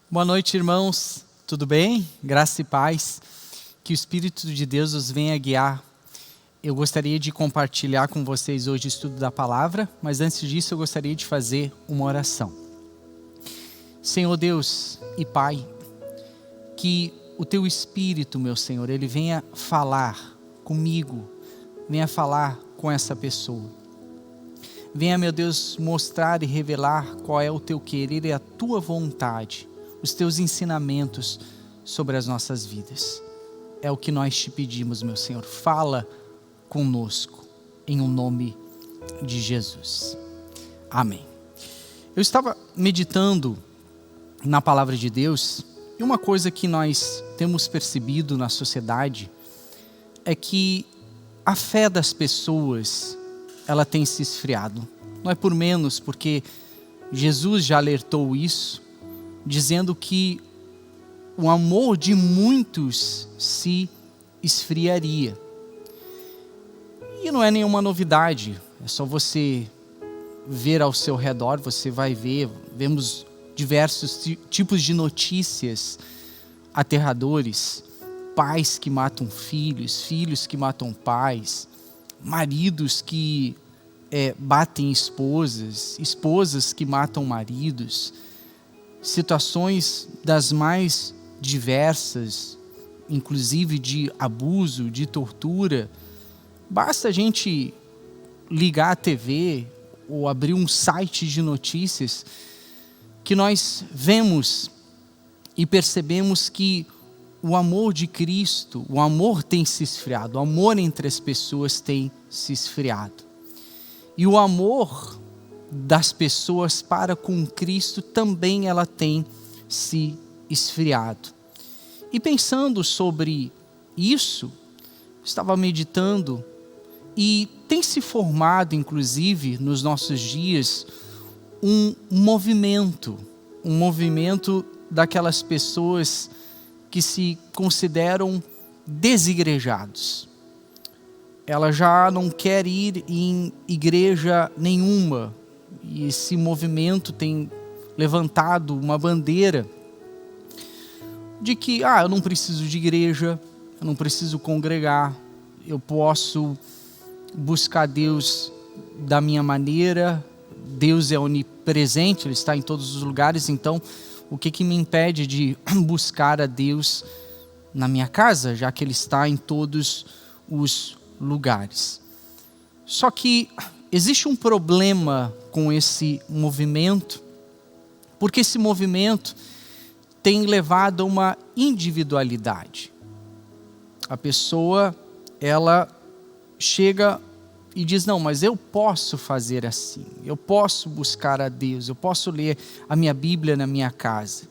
Boa noite, irmãos. Tudo bem? Graça e paz. Que o Espírito de Deus os venha guiar. Eu gostaria de compartilhar com vocês hoje o estudo da palavra, mas antes disso eu gostaria de fazer uma oração. Senhor Deus e Pai, que o Teu Espírito, meu Senhor, Ele venha falar comigo, venha falar com essa pessoa. Venha, meu Deus, mostrar e revelar qual é o Teu querer e a Tua vontade, os Teus ensinamentos sobre as nossas vidas. É o que nós te pedimos, meu Senhor. Fala conosco, em o nome de Jesus. Amém. Eu estava meditando na palavra de Deus, e uma coisa que nós temos percebido na sociedade é que a fé das pessoas, ela tem se esfriado. Não é por menos, porque Jesus já alertou isso, dizendo que o amor de muitos se esfriaria. E não é nenhuma novidade, é só você ver ao seu redor, você vai vemos diversos tipos de notícias aterradores, pais que matam filhos, filhos que matam pais, maridos que batem esposas, esposas que matam maridos, situações das mais diversas, inclusive de abuso, de tortura. Basta a gente ligar a TV ou abrir um site de notícias que nós vemos e percebemos que o amor de Cristo, o amor tem se esfriado, o amor entre as pessoas tem se esfriado. E o amor das pessoas para com Cristo também ela tem se esfriado. E pensando sobre isso, estava meditando e tem se formado, inclusive, nos nossos dias, um movimento daquelas pessoas que se consideram desigrejados. Ela já não quer ir em igreja nenhuma, e esse movimento tem levantado uma bandeira de que eu não preciso de igreja, eu não preciso congregar, eu posso buscar Deus da minha maneira. Deus é onipresente, Ele está em todos os lugares, então o que me impede de buscar a Deus na minha casa, já que Ele está em todos os lugares? Só que existe um problema com esse movimento, porque esse movimento tem levado a uma individualidade. A pessoa, ela chega e diz, não, mas eu posso fazer assim, eu posso buscar a Deus, eu posso ler a minha Bíblia na minha casa.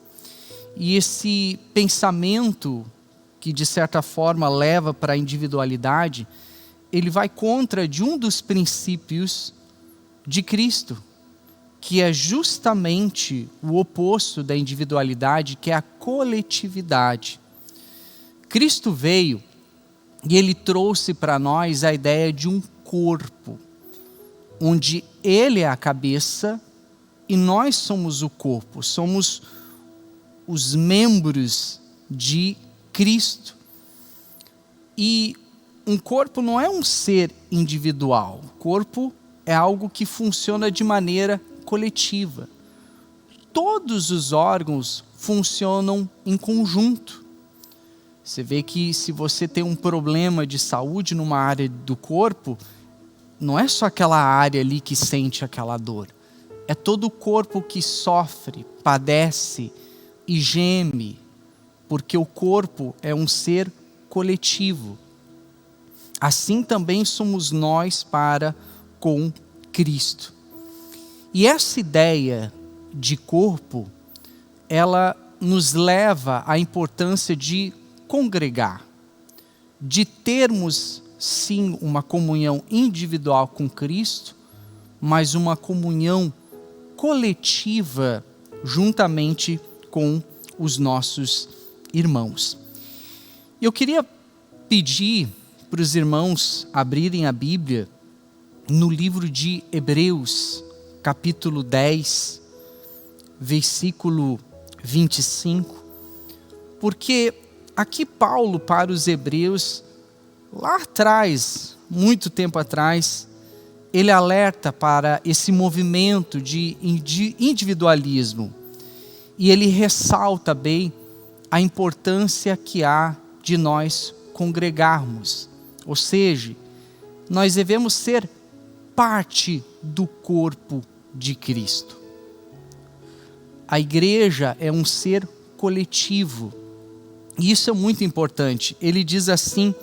E esse pensamento que de certa forma leva para a individualidade, ele vai contra de um dos princípios de Cristo, que é justamente o oposto da individualidade, que é a coletividade. Cristo veio e Ele trouxe para nós a ideia de um corpo, onde Ele é a cabeça e nós somos o corpo, somos os membros de Cristo. E um corpo não é um ser individual, o corpo é algo que funciona de maneira coletiva. Todos os órgãos funcionam em conjunto. Você vê que se você tem um problema de saúde numa área do corpo, não é só aquela área ali que sente aquela dor. É todo o corpo que sofre, padece e geme, porque o corpo é um ser coletivo. Assim também somos nós para com Cristo. E essa ideia de corpo, ela nos leva à importância de congregar, de termos sim uma comunhão individual com Cristo, mas uma comunhão coletiva juntamente com os nossos irmãos. Eu queria pedir para os irmãos abrirem a Bíblia no livro de Hebreus, capítulo 10, versículo 25, porque aqui Paulo, para os hebreus, lá atrás, muito tempo atrás, ele alerta para esse movimento de individualismo. E ele ressalta bem a importância que há de nós congregarmos. Ou seja, nós devemos ser parte do corpo de Cristo. A igreja é um ser coletivo. E isso é muito importante. Ele diz assim,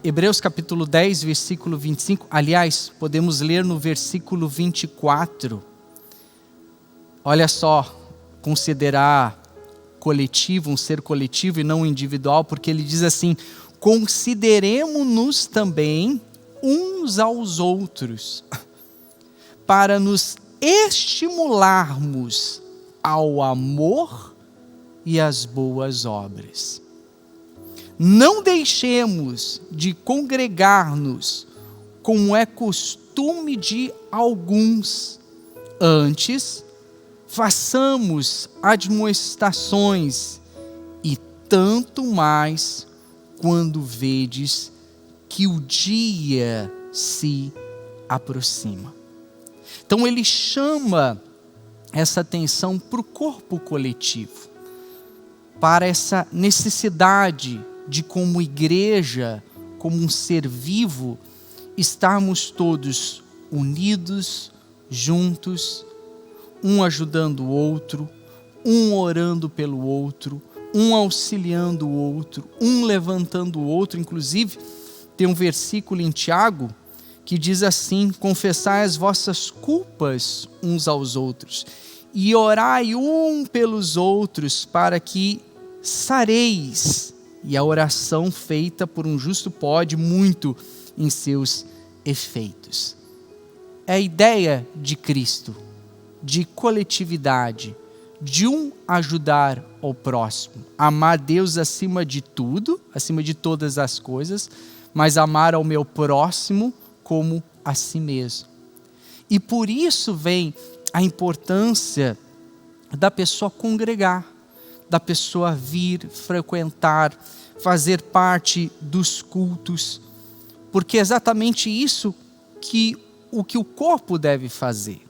Hebreus capítulo 10, versículo 25. Aliás, podemos ler no versículo 24. Olha só, considerar coletivo, um ser coletivo e não individual, porque ele diz assim: consideremo-nos também uns aos outros, para nos estimularmos ao amor e às boas obras. Não deixemos de congregar-nos, como é costume de alguns. Antes, façamos admoestações, e tanto mais quando vedes que o dia se aproxima. Então ele chama essa atenção para o corpo coletivo, para essa necessidade de, como igreja, como um ser vivo, estarmos todos unidos, juntos, um ajudando o outro, um orando pelo outro, um auxiliando o outro, um levantando o outro. Inclusive, tem um versículo em Tiago que diz assim: confessai as vossas culpas uns aos outros e orai um pelos outros para que sareis. E a oração feita por um justo pode muito em seus efeitos. É a ideia de Cristo, de coletividade, de um ajudar ao próximo, amar Deus acima de tudo, acima de todas as coisas, mas amar ao meu próximo como a si mesmo. E por isso vem a importância da pessoa congregar, da pessoa vir, frequentar, fazer parte dos cultos, porque é exatamente isso que o corpo deve fazer.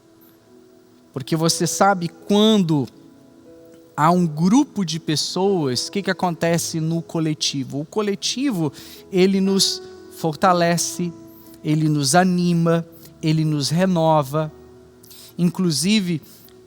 Porque você sabe, quando há um grupo de pessoas, o que acontece no coletivo? O coletivo, ele nos fortalece, ele nos anima, ele nos renova. Inclusive,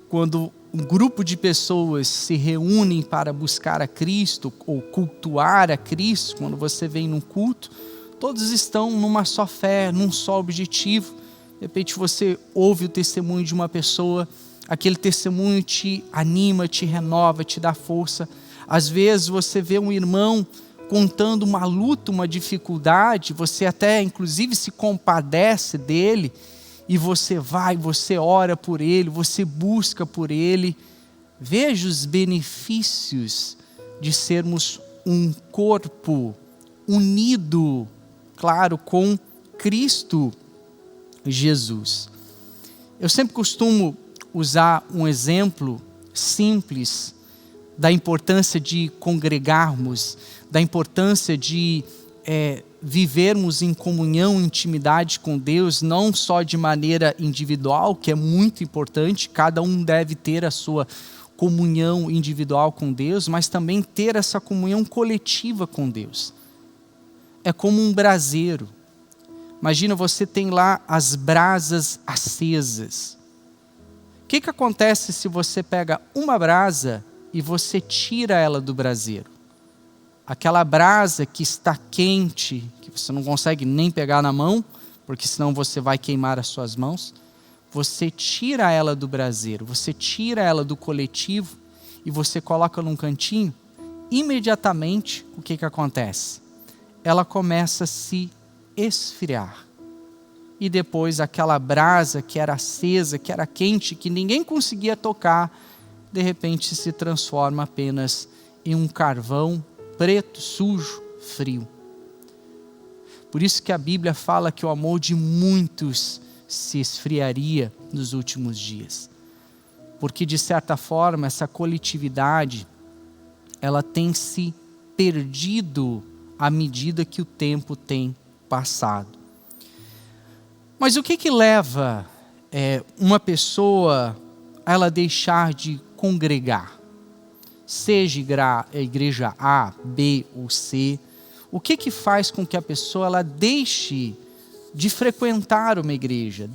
quando um grupo de pessoas se reúnem para buscar a Cristo ou cultuar a Cristo, quando você vem num culto, todos estão numa só fé, num só objetivo. De repente você ouve o testemunho de uma pessoa, aquele testemunho te anima, te renova, te dá força. Às vezes você vê um irmão contando uma luta, uma dificuldade, você até inclusive se compadece dele, e você vai, você ora por ele, você busca por ele. Veja os benefícios de sermos um corpo unido, claro, com Cristo Jesus. Eu sempre costumo usar um exemplo simples da importância de congregarmos, da importância de vivermos em comunhão, intimidade com Deus, não só de maneira individual, que é muito importante, cada um deve ter a sua comunhão individual com Deus, mas também ter essa comunhão coletiva com Deus. É como um braseiro. Imagina, você tem lá as brasas acesas. O que acontece se você pega uma brasa e você tira ela do braseiro? Aquela brasa que está quente, que você não consegue nem pegar na mão, porque senão você vai queimar as suas mãos. Você tira ela do braseiro, você tira ela do coletivo e você coloca num cantinho. Imediatamente, o que acontece? Ela começa a se esfriar. E depois aquela brasa que era acesa, que era quente, que ninguém conseguia tocar, de repente se transforma apenas em um carvão preto, sujo, frio. Por isso que a Bíblia fala que o amor de muitos se esfriaria nos últimos dias. porque de certa forma essa coletividade ela tem se perdido à medida que o tempo tem passado. Mas o que leva uma pessoa a ela deixar de congregar? Seja a igreja A, B ou C, o que faz com que a pessoa ela deixe de frequentar uma igreja,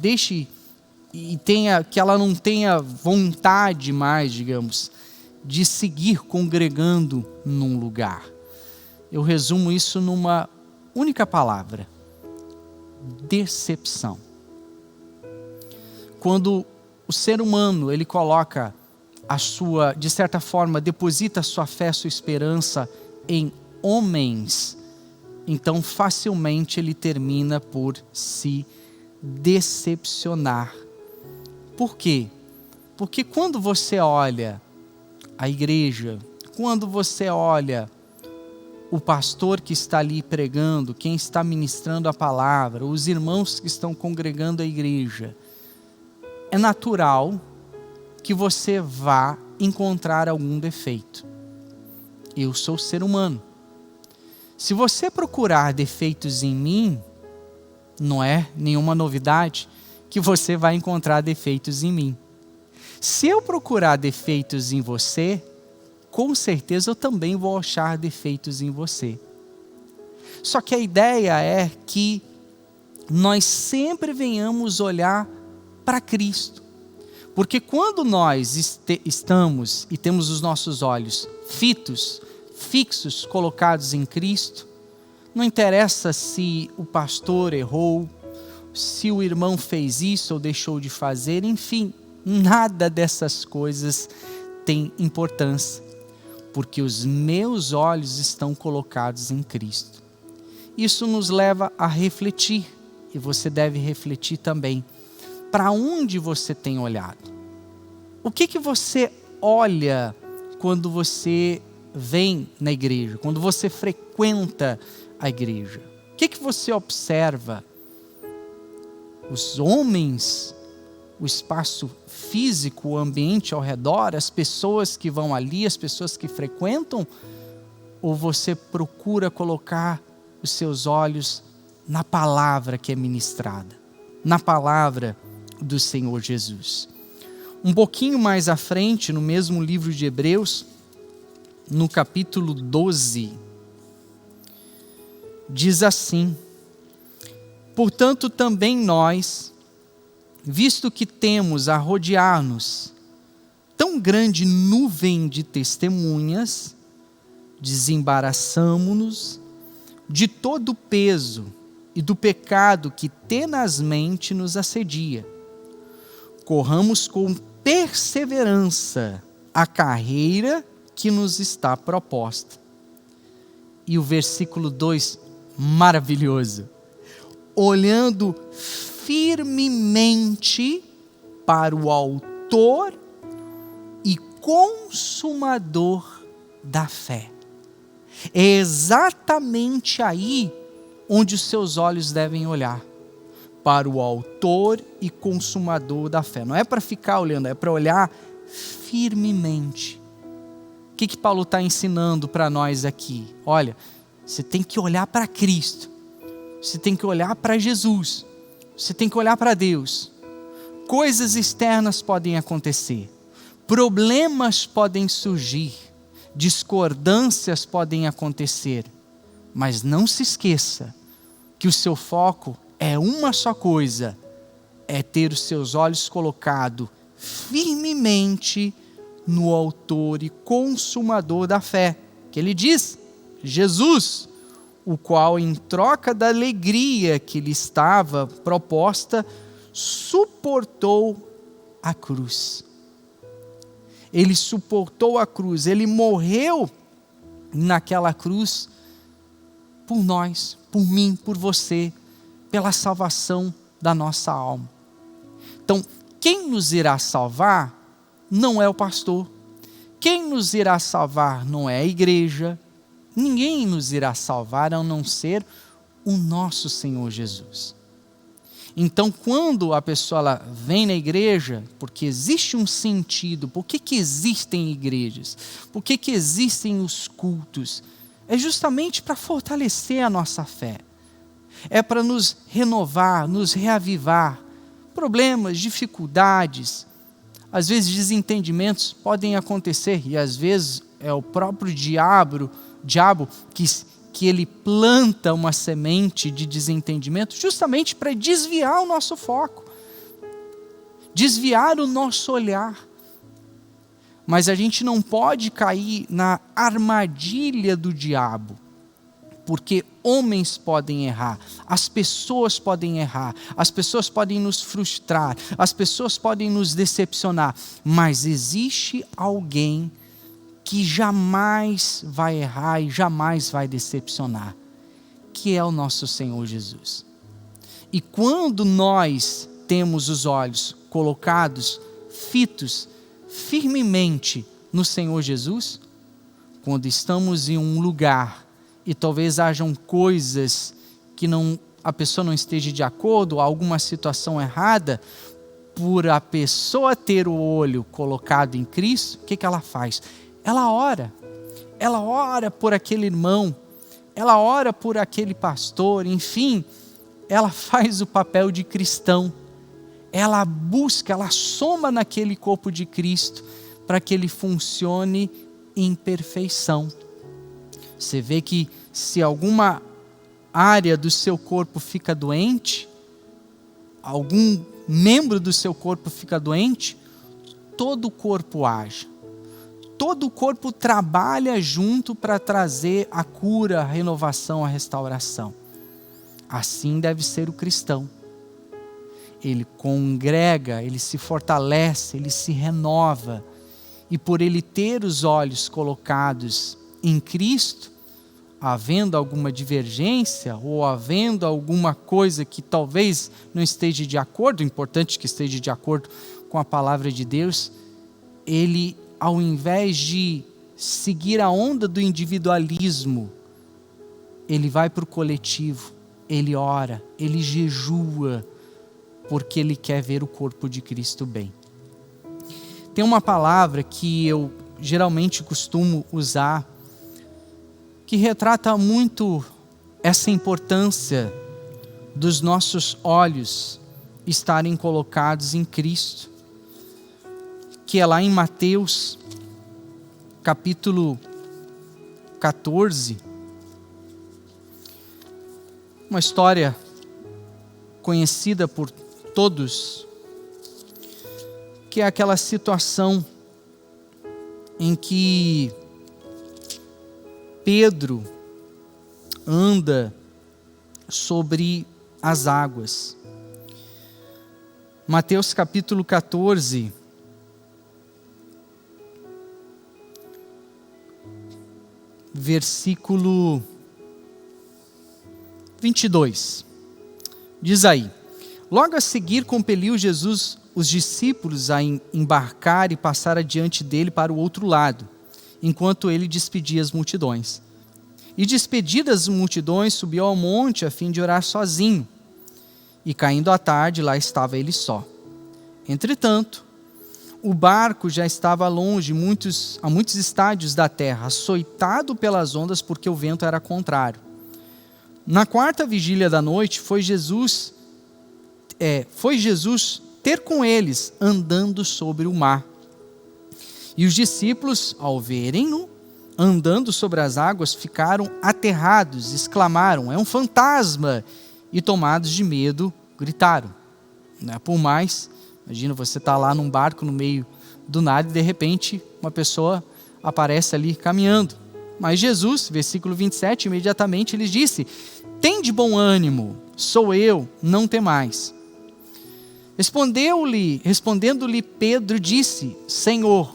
que ela não tenha vontade mais, digamos, de seguir congregando num lugar? Eu resumo isso numa única palavra: decepção. Quando o ser humano ele coloca de certa forma, deposita sua fé, sua esperança em homens, então facilmente ele termina por se decepcionar. Por quê? Porque quando você olha a igreja, quando você olha o pastor que está ali pregando, quem está ministrando a palavra, os irmãos que estão congregando a igreja, é natural que você vá encontrar algum defeito. Eu sou ser humano. Se você procurar defeitos em mim, não é nenhuma novidade que você vai encontrar defeitos em mim. Se eu procurar defeitos em você, com certeza eu também vou achar defeitos em você. Só que a ideia é que nós sempre venhamos olhar para Cristo. Porque quando nós estamos e temos os nossos olhos fixos, colocados em Cristo, não interessa se o pastor errou, se o irmão fez isso ou deixou de fazer, enfim, nada dessas coisas tem importância, porque os meus olhos estão colocados em Cristo. Isso nos leva a refletir, e você deve refletir também. Para onde você tem olhado? O que você olha quando você vem na igreja, quando você frequenta a igreja? O que você observa? Os homens, o espaço físico, o ambiente ao redor, as pessoas que vão ali, as pessoas que frequentam? Ou você procura colocar os seus olhos na palavra que é ministrada, na palavra do Senhor Jesus? Um pouquinho mais à frente, no mesmo livro de Hebreus, no capítulo 12, diz assim: portanto também nós, visto que temos a rodear-nos tão grande nuvem de testemunhas, desembaraçamo-nos de todo o peso e do pecado que tenazmente nos assedia. Corramos com perseverança a carreira que nos está proposta. E o versículo 2, maravilhoso: olhando firmemente para o autor e consumador da fé. É exatamente aí onde os seus olhos devem olhar, para o autor e consumador da fé. Não é para ficar olhando, é para olhar firmemente. O que Paulo está ensinando para nós aqui? Olha, você tem que olhar para Cristo, você tem que olhar para Jesus, você tem que olhar para Deus. Coisas externas podem acontecer, problemas podem surgir, discordâncias podem acontecer, mas não se esqueça que o seu foco é uma só coisa: é ter os seus olhos colocados firmemente no autor e consumador da fé. Que ele diz: Jesus, o qual em troca da alegria que lhe estava proposta, suportou a cruz. Ele suportou a cruz, ele morreu naquela cruz por nós, por mim, por você, pela salvação da nossa alma. Então, quem nos irá salvar não é o pastor. Quem nos irá salvar não é a igreja. Ninguém nos irá salvar a não ser o nosso Senhor Jesus. Então, quando a pessoa ela vem na igreja, porque existe um sentido, por que existem igrejas? Por que existem os cultos? É justamente para fortalecer a nossa fé. É para nos renovar, nos reavivar. Problemas, dificuldades, às vezes desentendimentos podem acontecer, e às vezes é o próprio diabo que ele planta uma semente de desentendimento justamente para desviar o nosso foco, desviar o nosso olhar. Mas a gente não pode cair na armadilha do diabo, porque homens podem errar, as pessoas podem errar, as pessoas podem nos frustrar, as pessoas podem nos decepcionar, mas existe alguém que jamais vai errar e jamais vai decepcionar, que é o nosso Senhor Jesus. E quando nós temos os olhos colocados, fitos, firmemente no Senhor Jesus, quando estamos em um lugar e talvez hajam coisas que a pessoa não esteja de acordo, alguma situação errada, por a pessoa ter o olho colocado em Cristo, o que ela faz? Ela ora por aquele irmão, ela ora por aquele pastor, enfim, ela faz o papel de cristão, ela busca, ela soma naquele corpo de Cristo, para que ele funcione em perfeição. Você vê que se alguma área do seu corpo fica doente, algum membro do seu corpo fica doente, todo o corpo age. Todo o corpo trabalha junto para trazer a cura, a renovação, a restauração. Assim deve ser o cristão. Ele congrega, ele se fortalece, ele se renova. E por ele ter os olhos colocados em Cristo, havendo alguma divergência ou havendo alguma coisa que talvez não esteja de acordo, importante que esteja de acordo com a palavra de Deus, ele, ao invés de seguir a onda do individualismo, ele vai para o coletivo, ele ora, ele jejua, porque ele quer ver o corpo de Cristo bem. Tem uma palavra que eu geralmente costumo usar, que retrata muito essa importância dos nossos olhos estarem colocados em Cristo, que é lá em Mateus, capítulo 14, uma história conhecida por todos, que é aquela situação em que Pedro anda sobre as águas. Mateus capítulo 14, versículo 22, diz aí: logo a seguir compeliu Jesus os discípulos a embarcar e passar adiante dele para o outro lado, enquanto ele despedia as multidões. E despedidas as multidões, subiu ao monte a fim de orar sozinho. E caindo a tarde, lá estava ele só. Entretanto, o barco já estava longe, a muitos estádios da terra, açoitado pelas ondas, porque o vento era contrário. Na quarta vigília da noite, foi Jesus ter com eles, andando sobre o mar. E os discípulos, ao verem-no andando sobre as águas, ficaram aterrados, exclamaram: é um fantasma! E tomados de medo, gritaram. Por mais, imagina você estar lá num barco no meio do nada e de repente uma pessoa aparece ali caminhando. Mas Jesus, versículo 27, imediatamente ele disse: tende bom ânimo, sou eu, não temais. Respondendo-lhe Pedro, disse: Senhor,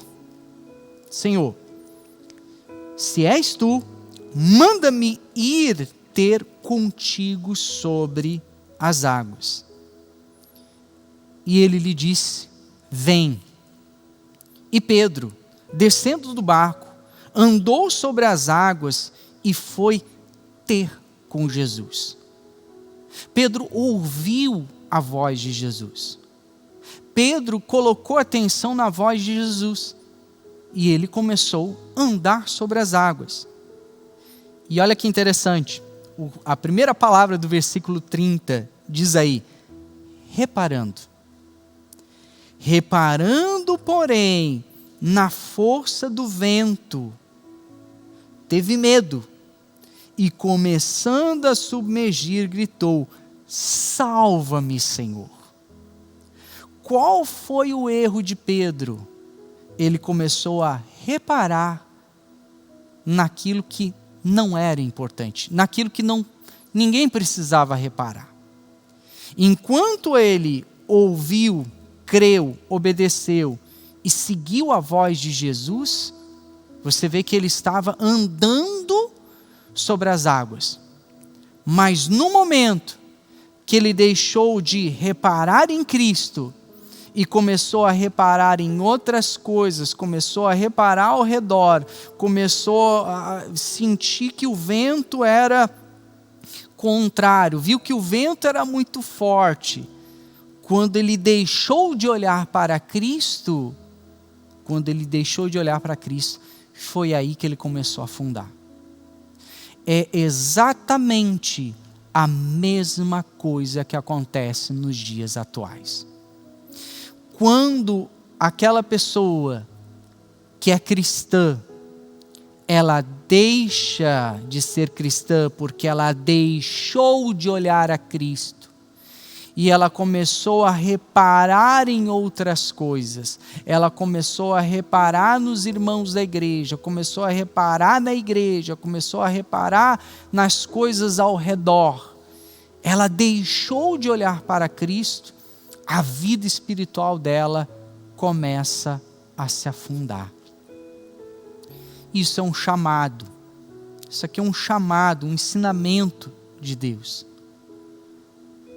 se és tu, manda-me ir ter contigo sobre as águas. E ele lhe disse: vem. E Pedro, descendo do barco, andou sobre as águas e foi ter com Jesus. Pedro ouviu a voz de Jesus. Pedro colocou atenção na voz de Jesus e ele começou a andar sobre as águas. E olha que interessante, a primeira palavra do versículo 30 diz aí, reparando. Reparando, porém, na força do vento, teve medo e, começando a submergir, gritou: salva-me, Senhor. Qual foi o erro de Pedro? Ele começou a reparar naquilo que não era importante, naquilo que ninguém precisava reparar. Enquanto ele ouviu, creu, obedeceu e seguiu a voz de Jesus, você vê que ele estava andando sobre as águas. Mas no momento que ele deixou de reparar em Cristo e começou a reparar em outras coisas, começou a reparar ao redor, começou a sentir que o vento era contrário, viu que o vento era muito forte. Quando ele deixou de olhar para Cristo, foi aí que ele começou a afundar. É exatamente a mesma coisa que acontece nos dias atuais. Quando aquela pessoa que é cristã, ela deixa de ser cristã porque ela deixou de olhar a Cristo e ela começou a reparar em outras coisas, ela começou a reparar nos irmãos da igreja, começou a reparar na igreja, começou a reparar nas coisas ao redor, ela deixou de olhar para Cristo, a vida espiritual dela começa a se afundar. Isso é um chamado, isso aqui é um chamado, um ensinamento de Deus.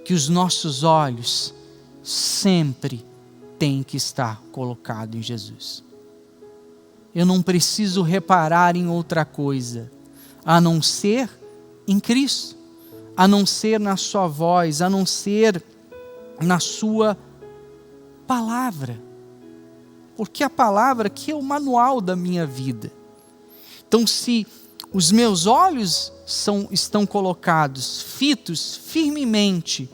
Que os nossos olhos sempre têm que estar colocados em Jesus. Eu não preciso reparar em outra coisa, a não ser em Cristo, a não ser na sua voz, a não ser na sua palavra. Porque a palavra aqui é o manual da minha vida. Então, se os meus olhos estão colocados, fitos firmemente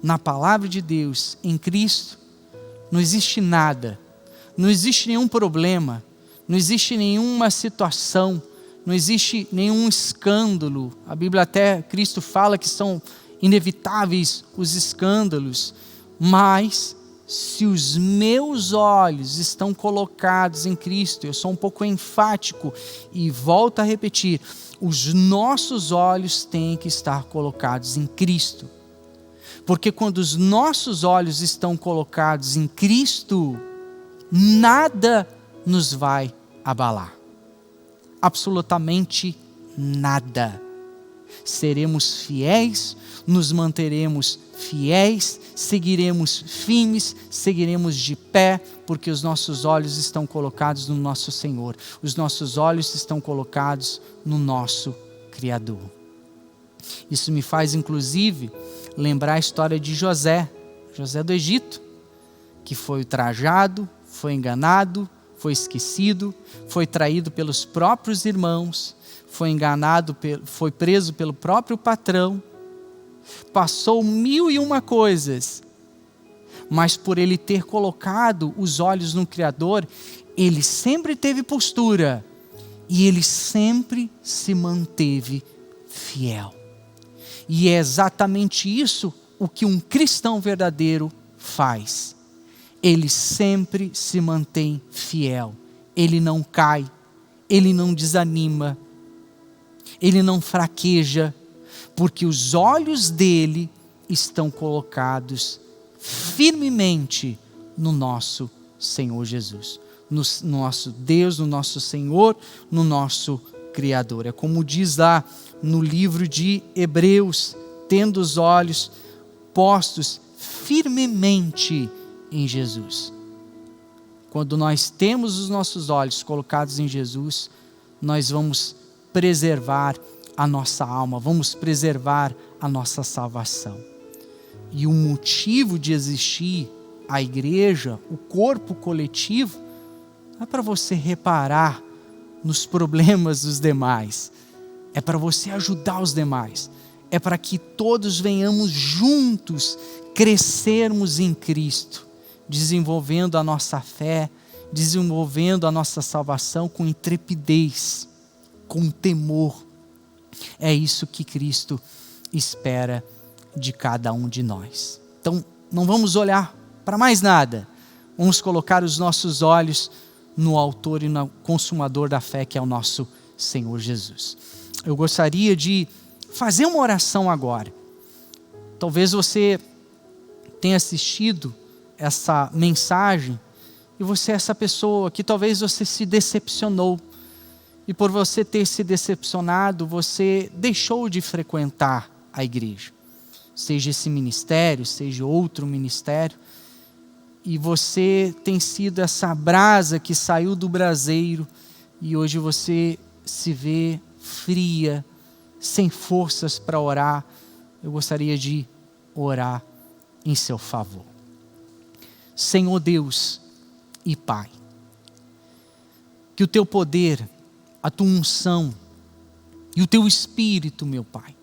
na palavra de Deus, em Cristo, não existe nada, não existe nenhum problema, não existe nenhuma situação, não existe nenhum escândalo. A Bíblia até, Cristo fala que são inevitáveis os escândalos, mas se os meus olhos estão colocados em Cristo, eu sou um pouco enfático e volto a repetir, os nossos olhos têm que estar colocados em Cristo. Porque quando os nossos olhos estão colocados em Cristo, nada nos vai abalar. Absolutamente nada. Seremos fiéis, nos manteremos fiéis, seguiremos firmes, seguiremos de pé, porque os nossos olhos estão colocados no nosso Senhor. Os nossos olhos estão colocados no nosso Criador. Isso me faz, inclusive, lembrar a história de José do Egito, que foi ultrajado, foi enganado, foi esquecido, foi traído pelos próprios irmãos, foi enganado, foi preso pelo próprio patrão, passou 1001 coisas, mas por ele ter colocado os olhos no Criador, ele sempre teve postura e ele sempre se manteve fiel. E é exatamente isso o que um cristão verdadeiro faz. Ele sempre se mantém fiel. Ele não cai, ele não desanima, ele não fraqueja, porque os olhos dele estão colocados firmemente no nosso Senhor Jesus, no nosso Deus, no nosso Senhor, no nosso Criador. É como diz lá no livro de Hebreus, tendo os olhos postos firmemente em Jesus. Quando nós temos os nossos olhos colocados em Jesus, nós vamos preservar a nossa alma, vamos preservar a nossa salvação. E o motivo de existir a igreja, o corpo coletivo, não é para você reparar nos problemas dos demais, é para você ajudar os demais, é para que todos venhamos juntos crescermos em Cristo, desenvolvendo a nossa fé, desenvolvendo a nossa salvação com intrepidez, com temor. É isso que Cristo espera de cada um de nós. Então, não vamos olhar para mais nada, vamos colocar os nossos olhos no autor e no consumador da fé, que é o nosso Senhor Jesus. Eu gostaria de fazer uma oração agora. Talvez você tenha assistido essa mensagem e você é essa pessoa que talvez você se decepcionou, e por você ter se decepcionado, você deixou de frequentar a igreja, seja esse ministério, seja outro ministério, e você tem sido essa brasa que saiu do braseiro e hoje você se vê fria, sem forças para orar. Eu gostaria de orar em seu favor. Senhor Deus e Pai, que o teu poder, a tua unção e o teu Espírito, meu Pai,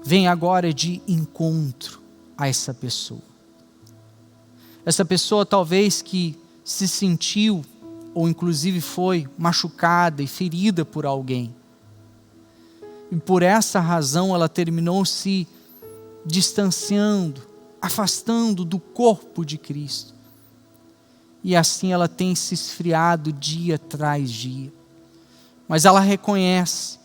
venha agora de encontro a essa pessoa. Essa pessoa talvez que se sentiu, ou inclusive foi machucada e ferida por alguém. E por essa razão ela terminou se distanciando, afastando do corpo de Cristo. E assim ela tem se esfriado dia tras dia. Mas ela reconhece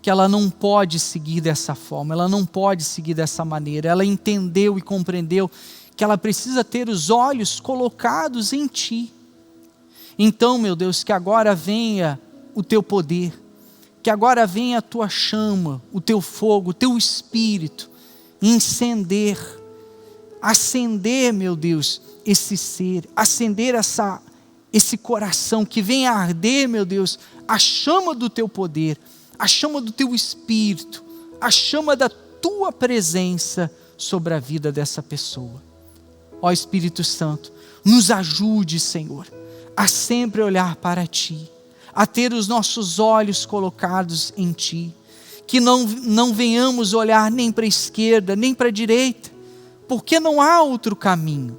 que ela não pode seguir dessa forma, ela não pode seguir dessa maneira. Ela entendeu e compreendeu que ela precisa ter os olhos colocados em Ti. Então, meu Deus, que agora venha o Teu poder, que agora venha a Tua chama, o Teu fogo, o Teu Espírito, acender, meu Deus, esse ser, acender esse coração, que venha a arder, meu Deus, a chama do Teu poder, a chama do Teu Espírito, a chama da Tua presença sobre a vida dessa pessoa. Ó Espírito Santo, nos ajude, Senhor, a sempre olhar para Ti, a ter os nossos olhos colocados em Ti, que não venhamos olhar nem para a esquerda, nem para a direita, porque não há outro caminho.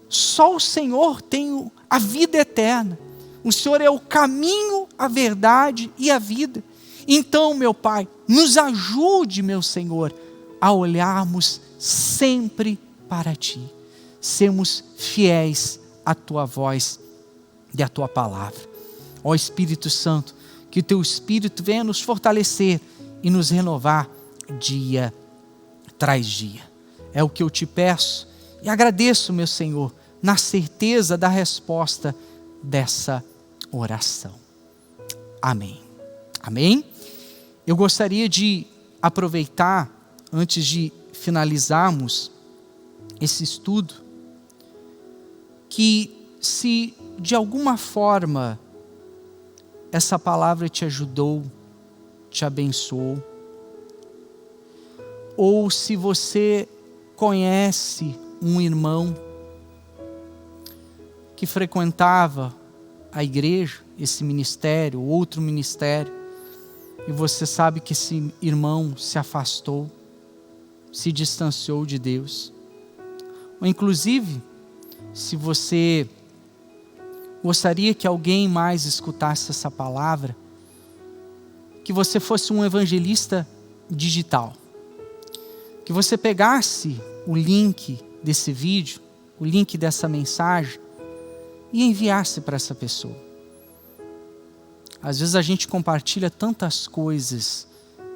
Só o Senhor tem a vida eterna. O Senhor é o caminho, a verdade e a vida. Então, meu Pai, nos ajude, meu Senhor, a olharmos sempre para Ti. Sermos fiéis à Tua voz e à Tua palavra. Ó Espírito Santo, que o Teu Espírito venha nos fortalecer e nos renovar dia tras dia. É o que eu Te peço e agradeço, meu Senhor, na certeza da resposta dessa oração. Amém. Amém? Eu gostaria de aproveitar, antes de finalizarmos esse estudo, que se de alguma forma essa palavra te ajudou, te abençoou, ou se você conhece um irmão que frequentava a igreja, esse ministério, outro ministério, e você sabe que esse irmão se afastou, se distanciou de Deus, ou inclusive, se você gostaria que alguém mais escutasse essa palavra, que você fosse um evangelista digital, que você pegasse o link desse vídeo, o link dessa mensagem, e enviasse para essa pessoa. Às vezes a gente compartilha tantas coisas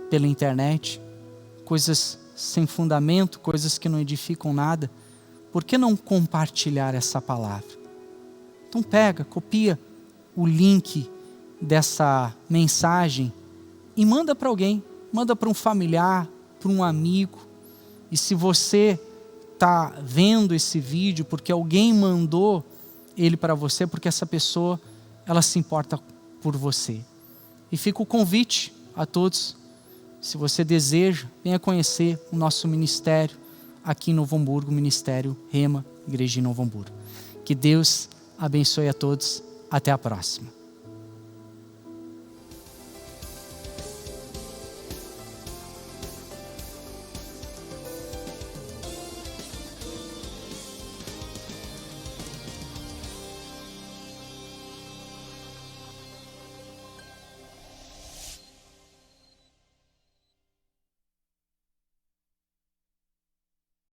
pela internet, coisas sem fundamento, coisas que não edificam nada. Por que não compartilhar essa palavra? Então pega, copia o link dessa mensagem e manda para alguém, manda para um familiar, para um amigo. E se você está vendo esse vídeo porque alguém mandou ele para você, porque essa pessoa, ela se importa por você. E fica o convite a todos Se você deseja, venha conhecer o nosso ministério aqui em Novo Hamburgo, Ministério Rema, Igreja de Novo Hamburgo. Que Deus abençoe a todos. Até a próxima.